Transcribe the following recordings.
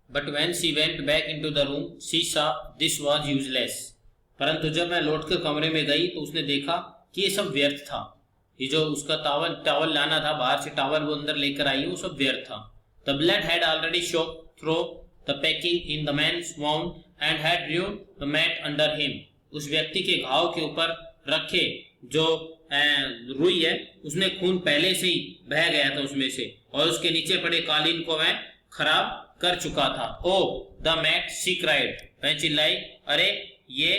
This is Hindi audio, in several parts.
But when she went back into the room, she saw this was useless. परंतु जब मैं लौटकर कमरे में गई तो उसने देखा कि ये सब व्यर्थ था। ये जो उसका टॉवल लाना था बाहर से, टॉवल वो अंदर लेकर आई, वो सब व्यर्थ था। The blood had already soaked through the packing in the man's wound and had ruined the mat under him. उस व्यक्ति के घाव के ऊपर रखे जो रुई है उसमें खून पहले से ही बह गया था उसमें से, और उसके नीचे पड़े कालीन को वह खराब कर चुका था। ओ द मैट, शी क्राइड, वह चिल्लाई, अरे ये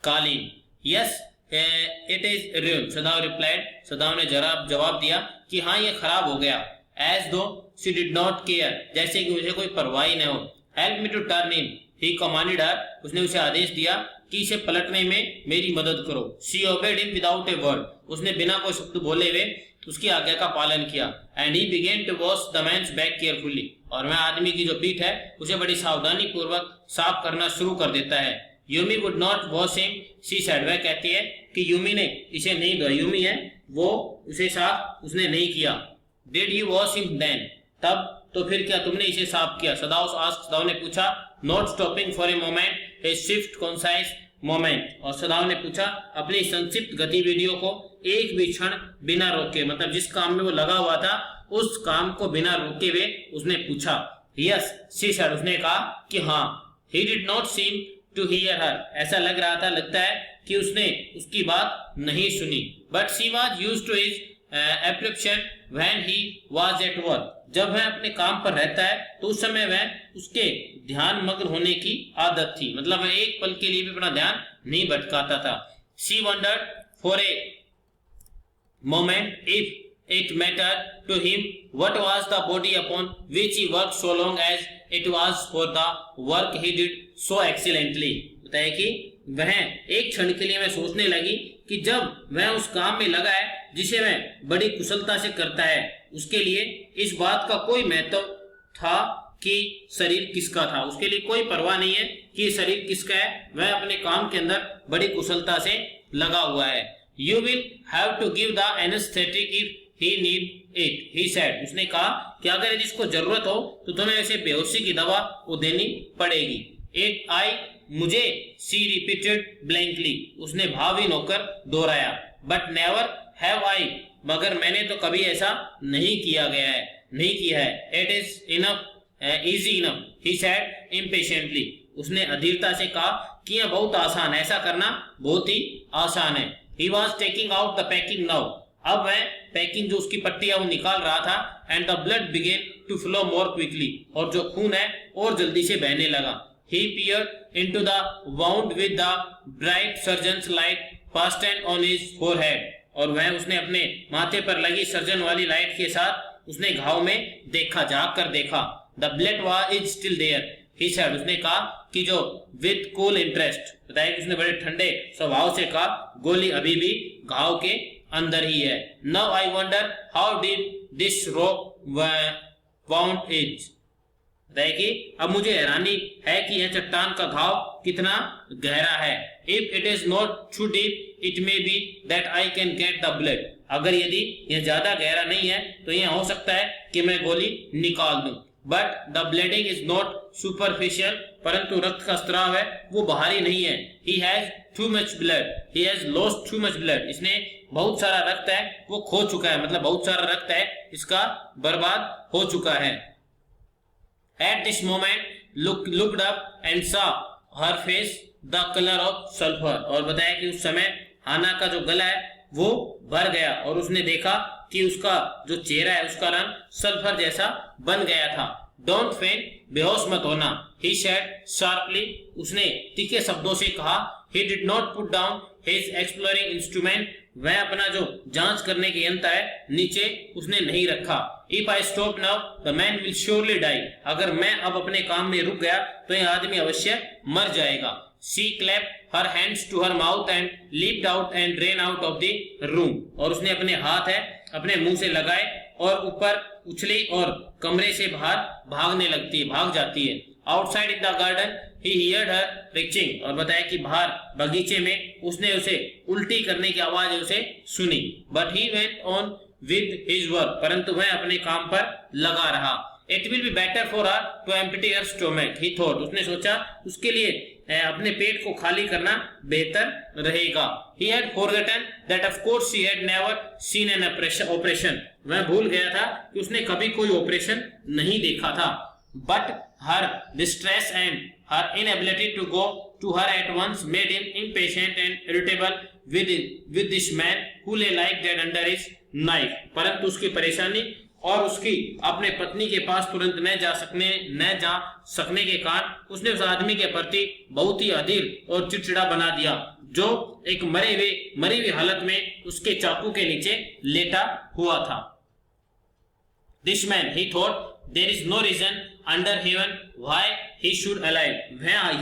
कालीन। Yes it is ruined, सदाव replied, सदाव ने जवाब दिया कि हाँ ये खराब हो गया। एज दो शी डिड नॉट केयर, जैसे कि मुझे कोई परवाह ही न हो। Help me to turn him, he commanded her, उसने उसे आदेश दिया कि इसे पलटने में मेरी मदद करो। She obeyed him without a word, उसने बिना कोई शब्द बोले हुए उसकी आज्ञा का पालन किया। And he began to wash the man's back carefully, और वह आदमी की जो पीठ है उसे बड़ी सावधानी पूर्वक साफ करना शुरू कर देता है। Yumi would not wash him, she said, वह कहती है कि यूमी ने इसे नहीं धोया, यूमी है वो उसे साफ उसने नहीं किया। Did you wash him then, तब तो फिर क्या तुमने इसे साफ किया? सदाव ने पूछा। Not stopping for a moment A Swift concise moment, और सदाव ने पूछा अपनी संक्षिप्त गतिविधियों को एक भी क्षण बिना रोके, मतलब जिस काम में वो लगा हुआ था उस काम को बिना रोके हुए उसने पूछा। यस शी सेड, उसने कहा कि हाँ। He did not seem to hear her, ऐसा लगता है कि उसने उसकी बात नहीं सुनी। But she was used to his absorption when he was at work, जब वह अपने काम पर रहता है तो उस समय वह उसके ध्यान मग्न होने की आदत थी, मतलब वह एक पल के लिए भी अपना ध्यान नहीं भटकाता था। She wondered for a moment if it mattered to him what was the body upon which he worked so long as it was for the work he did so excellently. होता है कि वह एक क्षण के लिए मैं सोचने लगी कि जब वह उस काम में लगा है जिसे वह बड़ी कुशलता से करता है, उसके लिए इस बात का कोई महत्व था कि शरीर किसका था, उसके लिए कोई परवाह नहीं है कि शरीर किसका है, वह अपने काम के अंदर बड़ी कुशलता से लगा हुआ है। You will have to give the anaesthetic if he need it, he said, उसने कहा कि अगर इसको जरूरत हो तो तुम्हें ऐसे बेहोशी की दवा वो देनी पड़ेगी। इट आई, मुझे, सी रिपीटेड ब्लैंकली, उसने भावहीन होकर दोहराया। बट नेवर हैव आई, मगर मैंने तो कभी ऐसा नहीं किया है। It is enough, easy enough, he said impatiently, उसने अधीरता से कहा कि यह बहुत आसान है, ऐसा करना बहुत ही आसान है। He was taking out the packing now, अब वह पैकिंग जो उसकी पट्टी है वो निकाल रहा था। And the blood began to flow more quickly, और जो खून है और जल्दी से बहने लगा। He peered into the wound with the bright surgeon's light fastened on his forehead, और वह उसने अपने माथे पर लगी सर्जन वाली लाइट के साथ उसने घाव में देखा, झांक कर देखा। The blood was is still there, he said, उसने कहा कि जो with cool interest, बताया कि उसने बड़े ठंडे स्वभाव से कहा गोली अभी भी घाव के अंदर ही है। Now I wonder how deep this rock wound is, कि अब मुझे हैरानी है कि यह चट्टान का घाव कितना गहरा है। If it is not too deep it may be that I can get the blood, अगर यदि यह ज्यादा गहरा नहीं है तो यह हो सकता है कि मैं गोली निकाल दूं। But the bleeding is not superficial, परंतु रक्त का स्राव है वो बाहरी नहीं है। He has too much blood, he has lost too much blood, इसने बहुत सारा रक्त है वो खो चुका है, मतलब बहुत सारा रक्त है इसका बर्बाद हो चुका है। At this moment, looked up and saw her face the color of sulphur, और बताया कि उस समय हाना का जो गला है वो भर गया और उसने देखा कि उसका जो चेहरा है उसका रंग सल्फर जैसा बन गया था। Don't faint, बेहोश मत होना, he said sharply, उसने तीखे शब्दों से कहा। He did not put down his exploring instrument, वह अपना जो जांच करने की यंत्र है नीचे उसने नहीं रखा। If I stop now, the man will surely die, अगर मैं अब अपने काम में रुक गया तो यह आदमी अवश्य मर जाएगा। She clapped her hands to her mouth and leaped out and ran out of the room, और उसने अपने हाथ है अपने मुंह से लगाए और ऊपर उछली और कमरे से बाहर भाग जाती है। Outside in the garden he heard her reaching, और बताया कि बाहर बगीचे में उसने उसे उल्टी करने की आवाज उसे सुनी। But he went on with his work, परंतु वह अपने काम पर लगा रहा। It will be better for her to empty her stomach, he thought, उसने सोचा उसके लिए अपने पेट को खाली करना बेहतर रहेगा। He had forgotten that of course she had never seen an operation, वह भूल गया था कि उसने कभी कोई ऑपरेशन नहीं देखा था। But her distress and her inability to go to her at once made him impatient and irritable with this man who lay like dead under his knife। परंतु उसकी परेशानी और उसकी अपने पत्नी के पास तुरंत न जा सकने के कारण उसने उस आदमी के प्रति बहुत ही अधीर और चिड़चिड़ा बना दिया, जो एक मरी हुई हालत में उसके चाकू के नीचे लेटा हुआ था। This man, he thought, there is no reason under heaven why he should alive।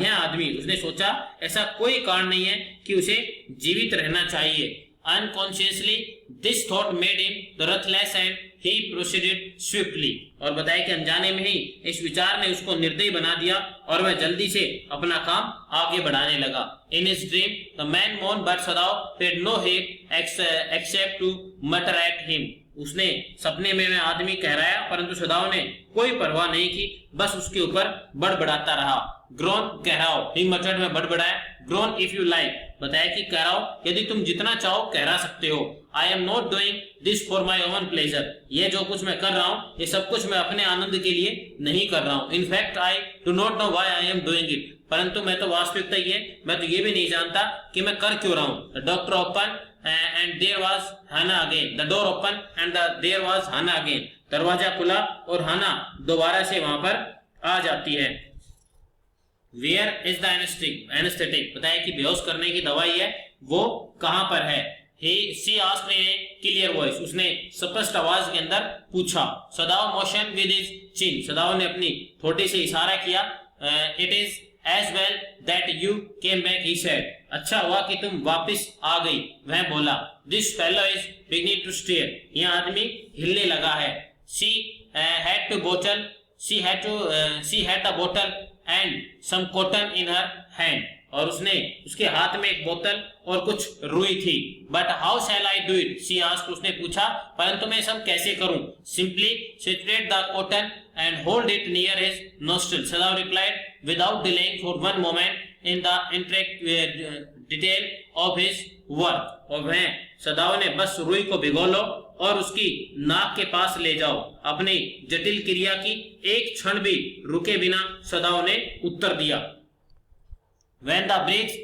यह आदमी, उसने सोचा ऐसा कोई कारण नहीं है कि उसे जीवित रहना चाहिए। Unconsciously, this thought made him ruthless and he proceeded swiftly। और बताया कि अनजाने में ही इस विचार ने उसको निर्दयी बना दिया और वह जल्दी से अपना काम आगे बढ़ाने लगा। In his dream, the man moaned, but Sadao paid no heed except to mutter at him। उसने सपने में आदमी कहराया, परंतु सदाओ ने कोई परवाह नहीं की, बस उसके ऊपर बड़बड़ाता रहा। ग्रोन, कहराओ, ही मटर्ड में बड़बड़ाया। ग्रोन इफ यू लाइक, बताया कि कहराओ यदि तुम जितना चाहो कहरा सकते हो। I am not doing this for my own pleasure, ये जो कुछ मैं कर रहा हूँ ये सब कुछ मैं अपने आनंद के लिए नहीं कर रहा हूँ। In fact I do not know why I am doing it, परंतु मैं तो वास्तविकता मैं तो ये भी नहीं जानता कि मैं कर क्यों रहा हूँ। The doctor open and there was Hannah again, the door open and there was Hannah again। दरवाजा खुला और हाना दोबारा से वहां पर आ जाती है। Where is the anesthetic, बताया कि बेहोश करने की दवाई है वो कहां पर है। She asked in a clear voice, उसने स्पष्ट आवाज के अंदर पूछा। सदाओ motion with his chin, सदाओ ने अपनी थोड़ी से इशारा किया। It is as well that you came back, he said। अच्छा हुआ कि तुम वापस आ गई, वह बोला। This fellow is beginning to stare, यह आदमी हिलने लगा है। She had the bottle and some cotton in her hand, और उसके हाथ में एक बोतल और कुछ रुई थी। But how shall I do it, she asked, उसने पूछा परंतु मैं सब कैसे करूं। Simply situate the cotton and hold it near his nostril, Sadao replied without delaying for one moment in the intricate detail of his work। और वह सदाओ ने बस रुई को भिगो लो और उसकी नाक के पास ले जाओ। अपनी जटिल क्रिया की एक क्षण भी रुके बिना सदाओ ने उत्तर दिया। When the breaths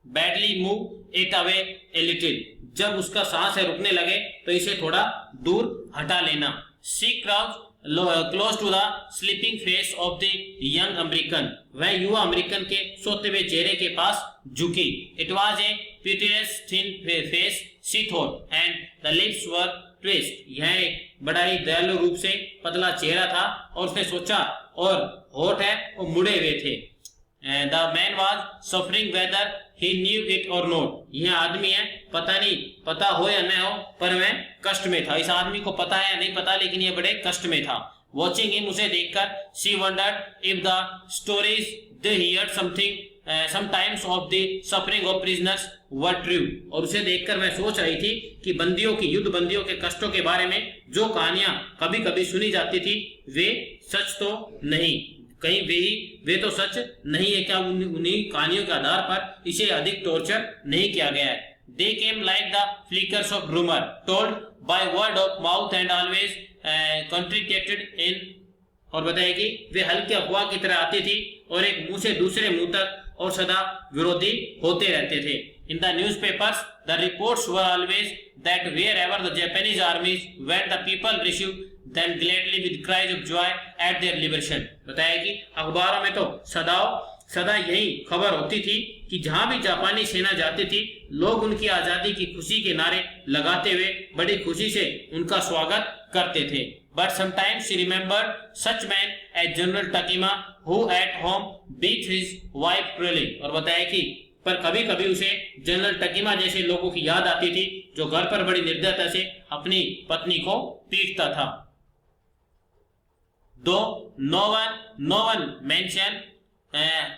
badly move it away a little, जब उसका सांस है रुकने लगे तो इसे थोड़ा दूर हटा लेना। She crouched close to the sleeping face of the young American, वह युवा अमेरिकन के सोते हुए चेहरे के पास झुकी। It was a piteous thin face, she thought, and the lips were twist, यह एक बड़ा ही दयालु रूप से पतला चेहरा था और उसने सोचा और होठ है वो मुड़े हुए थे। The man was suffering whether he knew it or not, यह आदमी है पता हो या न हो पर वह कष्ट में था। इस आदमी को पता है या नहीं पता, लेकिन यह बड़े कष्ट में था। Watching him, उसे देखकर, she wondered if the stories they heard sometimes of the suffering of prisoners were true, और उसे देखकर मैं सोच रही थी कि युद्ध बंदियों के कष्टों के बारे में जो कहानियां कभी कभी सुनी जाती थी वे सच तो नहीं, कहीं वे तो सच नहीं है। क्या उन्हीं कहानियों के आधार पर इसे अधिक टॉर्चर नहीं किया गया है। They came like the flickers of rumor, told by word of mouth and always contradicted in, और बताया कि वे हल्के अफवाह की तरह आती थी और एक मुंह से दूसरे मुंह तक और सदा विरोधी होते रहते थे। In the newspapers, the reports were always that wherever the Japanese armies went, the people received them gladly with cries of joy at their liberation। बताया कि अखबारों में तो सदा यही खबर होती थी कि जहां भी जापानी सेना जाती थी लोग उनकी आजादी की खुशी के नारे लगाते हुए बड़ी खुशी से उनका स्वागत करते थे। But sometimes she remembered such men as General Takima who at home beat his wife cruelly, और बताया कि पर कभी कभी उसे जनरल टकीमा जैसे लोगों की याद आती थी जो घर पर बड़ी निर्दयता से अपनी पत्नी को पीटता था। Though no one mentioned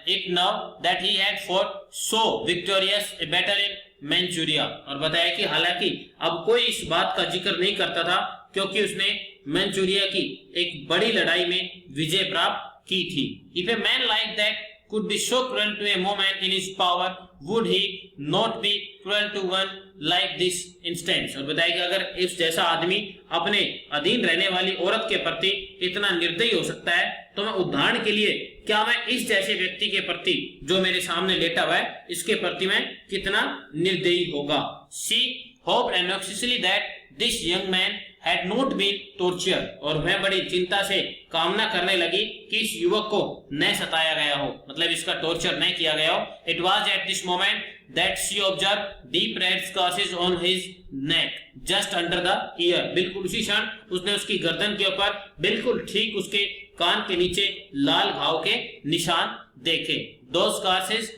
it now that he had fought so victorious a battle in Manchuria, और बताया कि हालांकि अब कोई इस बात का जिक्र नहीं करता था क्योंकि उसने मंचूरिया की एक बड़ी लड़ाई में विजय प्राप्त की थी। If a man like that could be so cruel to a woman in his power, would he not be cruel to one like this instance? और बताया कि अगर इस जैसा आदमी अपने अधीन रहने वाली औरत के प्रति इतना निर्दयी हो सकता है, तो मैं उदाहरण के लिए क्या मैं इस जैसे व्यक्ति के प्रति जो मेरे सामने लेटा हुआ है इसके प्रति मैं कितना निर्दयी होगा। She hoped anxiously that this young man had not been tortured, और वह बड़ी चिंता से कामना करने लगी कि इस युवक को न सताया गया हो, मतलब इसका टॉर्चर न किया गया हो। It was at this moment that she observed deep red scratches on his neck just under the ear। बिल्कुल उसी क्षण उसने उसकी गर्दन के ऊपर बिल्कुल ठीक उसके कान के नीचे लाल घाव के निशान देखे। Those scratches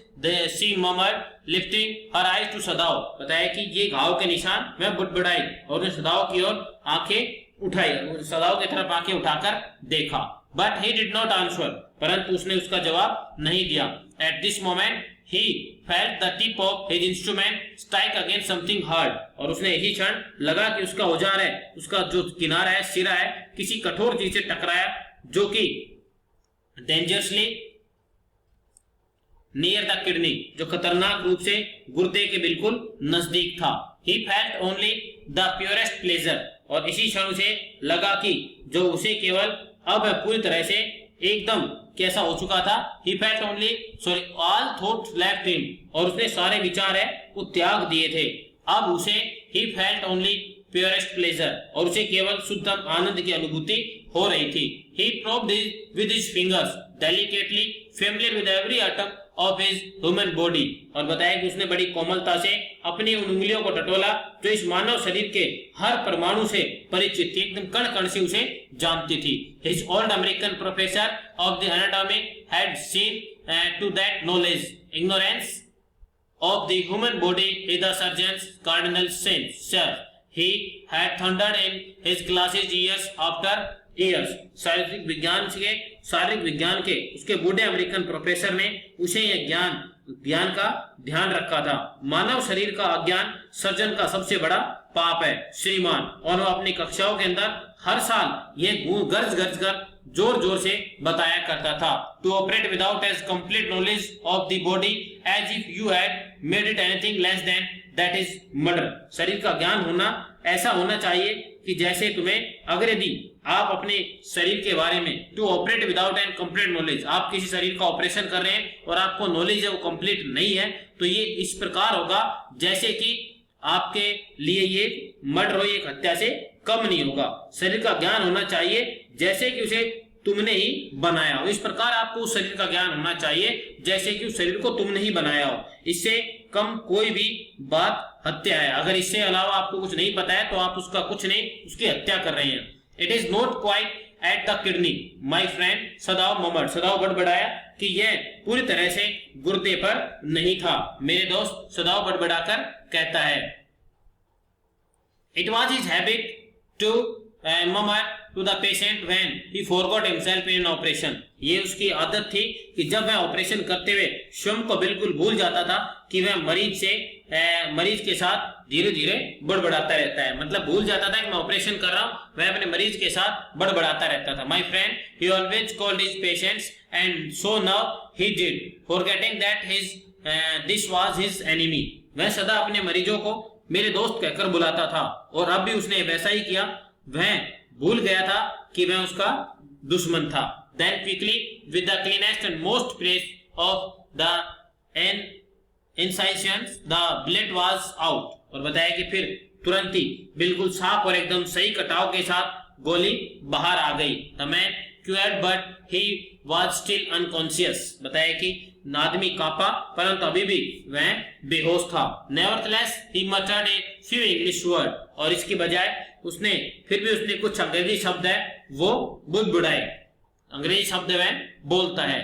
she murmured lifting her eyes to सदाव। बताया कि ये घाव के निशान वह बुड़बुड़ाई और सदाव की ओर आंखें उठाई, सदाव की तरफ आंखें उठाकर देखा। But he did not answer, परंतु उसने उसका जवाब नहीं दिया। At this moment he felt the tip of his instrument strike against something hard, और उसने यही क्षण लगा कि उसका औजार है, उसका जो किनारा है, सिरा है, किसी कठोर चीज से टकराया जो कि डेंजरसली नियर द किडनी, जो खतरनाक रूप से गुर्दे के बिल्कुल नजदीक था। He felt only the purest pleasure, और इसी क्षण उसे लगा कि जो उसे केवल अब पूरी तरह से एकदम कैसा हो चुका था। He felt only all thoughts left him, और उसने सारे विचार है वो त्याग दिए थे। अब उसे he felt only purest pleasure, और उसे केवल शुद्ध आनंद की अनुभूति हो रही थी। He probed with his fingers delicately, familiar with every atom of his human body, और बताया कि उसने बड़ी कोमलता से अपनी उन उंगलियों को टटोला जो इस मानव शरीर के हर परमाणु से परिचित थी, एकदम कण कण से उसे जानती थी। His old American professor of the anatomy had seen to that knowledge ignorance of the human body is the surgeon's cardinal sin, sir. He had thundered in his classes years after years। शारीरिक विज्ञान के उसके बूढ़े अमेरिकन प्रोफेसर ने उसे यह ज्ञान का ध्यान रखा था। मानव शरीर का अज्ञान सर्जन का सबसे बड़ा पाप है श्रीमान, और वह अपनी कक्षाओं के अंदर हर साल ये गर्ज कर जोर जोर से बताया करता था। To operate without as complete knowledge of the body as if you had made it anything less than that is murder. शरीर का ज्ञान होना ऐसा होना चाहिए कि जैसे तुम्हें अगर यदि आप अपने शरीर के बारे में to operate without an complete knowledge, आप किसी शरीर का ऑपरेशन कर रहे हैं और आपको नॉलेज है वो कंप्लीट नहीं है, तो ये इस प्रकार होगा जैसे कि आपके लिए ये मर्डर हो, एक हत्या से कम नहीं होगा। शरीर का ज्ञान होना चाहिए जैसे कि उसे तुमने ही बनाया हो, इस प्रकार आपको उस शरीर का ज्ञान होना चाहिए जैसे कि उस शरीर को तुमने ही बनाया हो। इससे कम कोई भी बात हत्या है। अगर इससे अलावा आपको कुछ नहीं पता है तो आप उसका कुछ नहीं, उसकी हत्या कर रहे हैं। It is not quite at the kidney my friend, Sadao murmur, Sadao बड़बड़ाया कि यह पूरी तरह से गुर्दे पर नहीं था, मेरे दोस्त सदाव बड़बड़ाकर कहता है। It was his habit to murmur to the patient when he forgot himself in operation. ये उसकी आदत थी कि जब वह ऑपरेशन करते हुए स्वयं को बिल्कुल भूल जाता था कि वह मरीज के साथ धीरे धीरे बड़बड़ाता रहता है, मतलब भूल जाता था कि मैं ऑपरेशन कर रहा हूं, वह अपने मरीज के साथ बड़बड़ाता रहता था। My friend he always called his patients and so now he did forgetting that this was his enemy. वह सदा अपने मरीजों को मेरे दोस्त कहकर बुलाता था और अब भी उसने वैसा ही किया, वह भूल गया था कि वह उसका दुश्मन था। Then quickly with the cleanest and most place of the incisions the blood was out, और बताया कि फिर तुरंत ही बिल्कुल साफ और एकदम सही कटाव के साथ गोली बाहर आ गई। The man cured but he was still unconscious। बताया कि आदमी कांपा परंतु अभी भी वह बेहोश था। Nevertheless he muttered a few English word, और इसकी बजाय उसने कुछ अंग्रेजी शब्द है वो बुड़बुड़ाए, अंग्रेजी शब्द वह बोलता है।